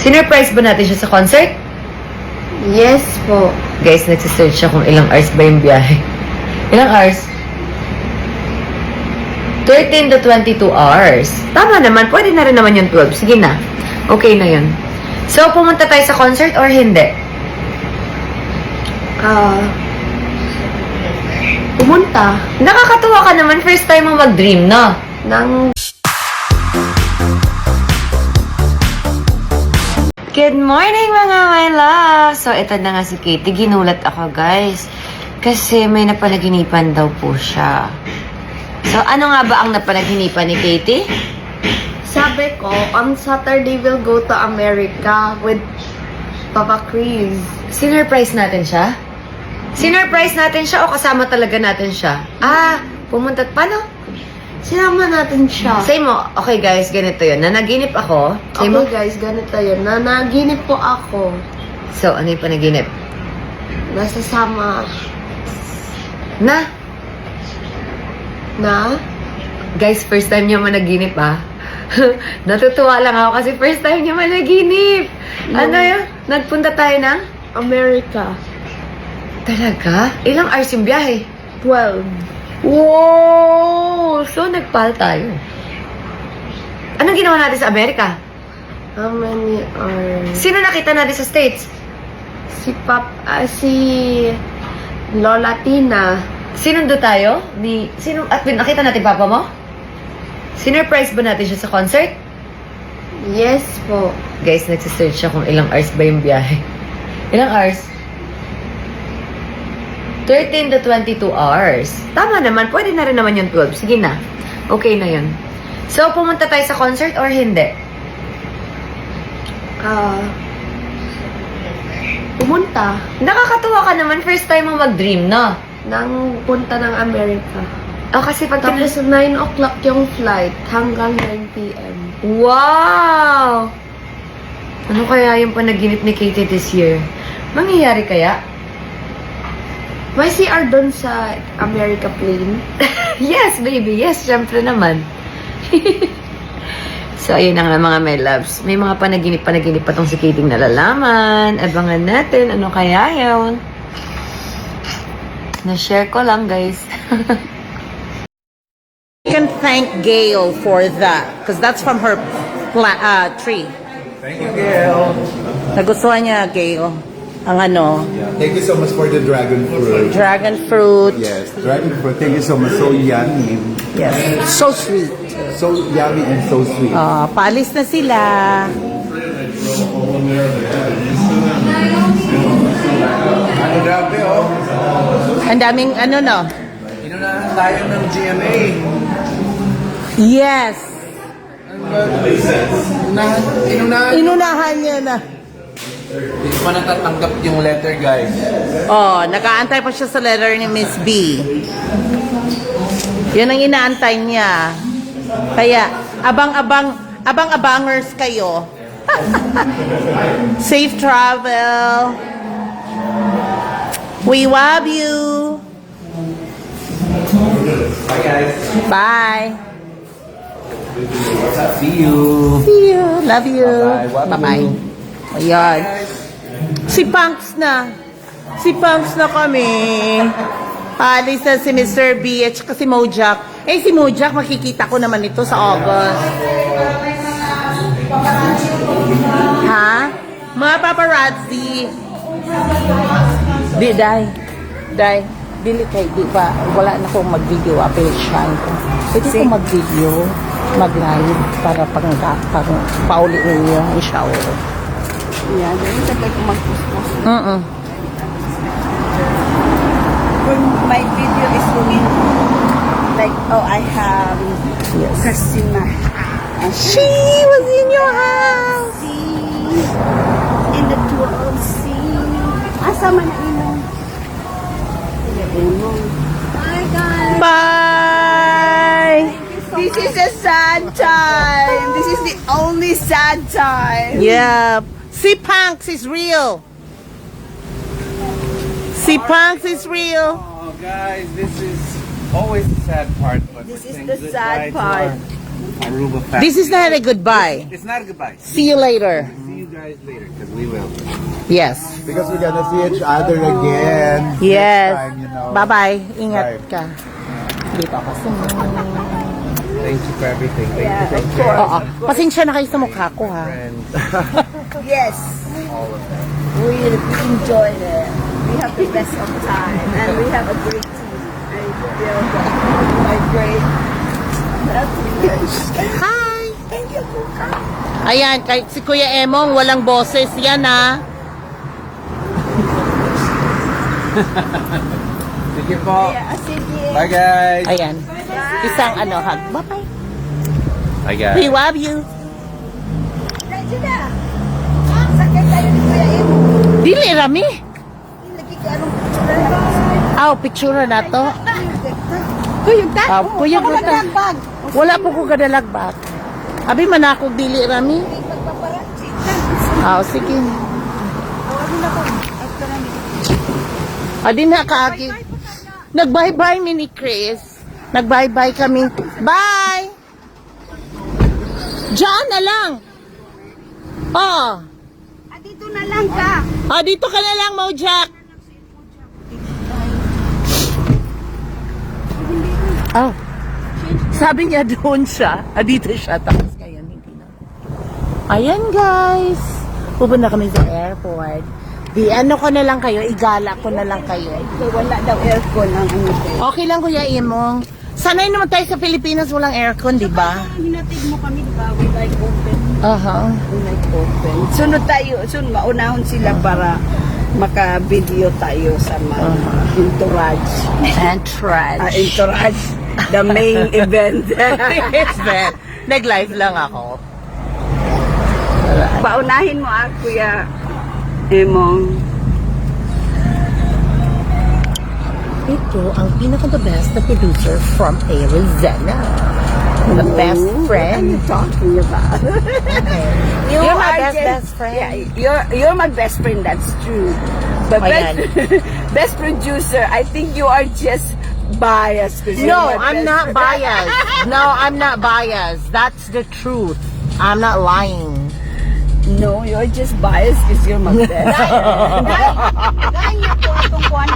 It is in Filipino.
Sinurprise ba natin siya sa concert? Yes po. Guys, nagsisearch siya kung ilang hours ba yung biyahe. Ilang hours? 13 to 22 hours. Tama naman, pwede na rin naman yung 12. Sige na. Okay na yun. So, pumunta tayo sa concert or hindi? Pumunta Nakakatuwa ka naman, first time mo mag-dream, no? ng Good morning mga my love! So, ito na nga si Katie. Ginulat ako, guys. Kasi may napanaginipan daw po siya. So, ano nga ba ang napanaginipan ni Katie? sabi ko, on Saturday we'll go to America with Papa Chris. Sinurprise natin siya? Sinurprise natin siya o kasama talaga natin siya? Pumunta. Paano? Sinama natin siya. Say mo, okay guys, ganito yun. Nanaginip ako. Say Okay mo. guys, ganito yun. Nanaginip po ako. So, ano yung panaginip? Nasasama Na? na Guys, first time niya managinip Natutuwa lang ako kasi first time niya managinip. Ano yun? Nagpunta tayo ng? America. Talaga? Ilang hours yung biyahe? 12. Wow! So, nagpal tayo. Anong ginawa natin sa Amerika? How many are... Sino nakita natin sa States? Si Lola Tina. Sinundo tayo? At nakita natin papa mo? Sinurprise ba natin siya sa concert? Yes po. Guys, nagsisearch siya kung ilang hours ba yung biyahe. Ilang hours? 13 to 22 hours. Tama naman, pwede na rin naman yung 12. Sige na. Okay na yun. So, pumunta tayo sa concert or hindi? Pumunta Nakakatuwa ka naman, first time mo mag-dream, no? ng punta ng Amerika. Kasi pag Tapos 9 o'clock yung flight hanggang 9 p.m. Wow! Ano kaya yung panaginip ni Katie this year? Mangyayari kaya? May CR doon sa America plane. Yes, baby. Yes, syempre naman. So, ayun na nga mga my loves. May mga panaginip pa tong si Katie nalalaman. Abangan natin. Ano kaya yun? Na-share ko lang, guys. You can thank Gail for that because that's from her tree. Thank you, Gail. Nagustuhan niya, Gail, ang ano, Thank you so much for the dragon fruit. dragon fruit. Yes, dragon fruit. Thank you so much. So yummy. Yes. So sweet. So yummy and so sweet. Paalis na sila. Ano grabe, oh. Ang daming ano no. Inunahan tayo ng GMA. Yes. Inunahan. Inunahan niya na. Hindi pa natatanggap yung letter, guys. Nakaantay pa siya sa letter ni Miss B. Yan ang inaantay niya. Kaya, abang-abangers kayo. Safe travel. We love you. Bye, guys. Bye. See you. See you. Love you. Bye-bye. Bye-bye. Ayan. Si Punks na. Si Punks na kami. Alis na si Mr. B at saka si Mojack. Si Mojack, makikita ko naman ito sa August. Ha? Mga paparazzi. Day. Dili kay di pa. Wala na akong mag-video. Apelisyaan ko. Pwede ko mag-video, mag-live para pauli ninyo ang shower. Yeah, ganun kapag mag-post. When my video is going like, I have Yes. Christina. She was in your house. In the 12C. Asa man na ino? Bye guys. Bye. This is a sad time. This is the only sad time. Yeah. Si Punks is real. Si Punks is real. Oh, guys, this is always the sad part. But This is we're saying the goodbye sad to part. our Aruba family. This is not a goodbye. It's not a goodbye. See you later. See you guys. guys later, because we will. Yes. Because we're gonna see each other again. Yes. Next time, you know. Bye-bye. Ingat Bye. ka. Dito ako sa Thank you for everything. Thank Yeah, you of for course. Oo. Pasensya na kayo sa mukha ko, ha? friends. Yes. We enjoyed it. We have the best of time, and we have a great team. I feel my great. Hi! Thank you, Kuka. Ayan, kahit si Kuya Emong, walang boses. Yan, ha? Thank you po. Yeah, sige. Bye guys. Ayan. Isang hug. Bye-bye. Bye guys. We love you. Nandiyan na. Sakay tayo ni Kuya Emo. Dili, Rami. Lagi ka anong picture. Aw, picture na to. Kuyog ta? Kuyog na ta. Wala po ko kadalagbak. Abi, manakog dili, Rami. Magpaparansi. Aw, sige. Adi na kaagi. Nag-bye-bye mi ni Chris. Nag-bye-bye kami. Bye! Diyan na lang. Oh. Dito na lang ka. Ah, dito ka na lang, Mojack. Oh. Sabi niya doon siya. Ah, dito siya. Tapos ngayon, hindi na. Ayan, guys. Pupunta kami sa airport. Di ano ko na lang kayo, igala ko na lang kayo. Wala daw aircon ang ano ko. Okay lang, Kuya Imong. Sanay naman tayo sa Pilipinas, walang aircon, di ba? Hinatid mo kami, di ba? We like open. Aha. We like open. Sunod tayo. Sunod, maunahon sila para maka-video tayo sa mga entourage. Entourage. Entourage. The main event. It's bad. Nag-live lang ako. Paunahin mo Kuya Emong. Ito ang pinaka-the best na producer from Arizona. The best What are friend. you talking about? You're my are best friend. Yeah, you're my best friend. That's true. The Ayan. best producer. I think you are just biased. 'Cause you're No, my I'm best not friend. biased. No, I'm not biased. That's the truth. I'm not lying. No, you're just biased because you're my best. Dahil niya po itong kuwan,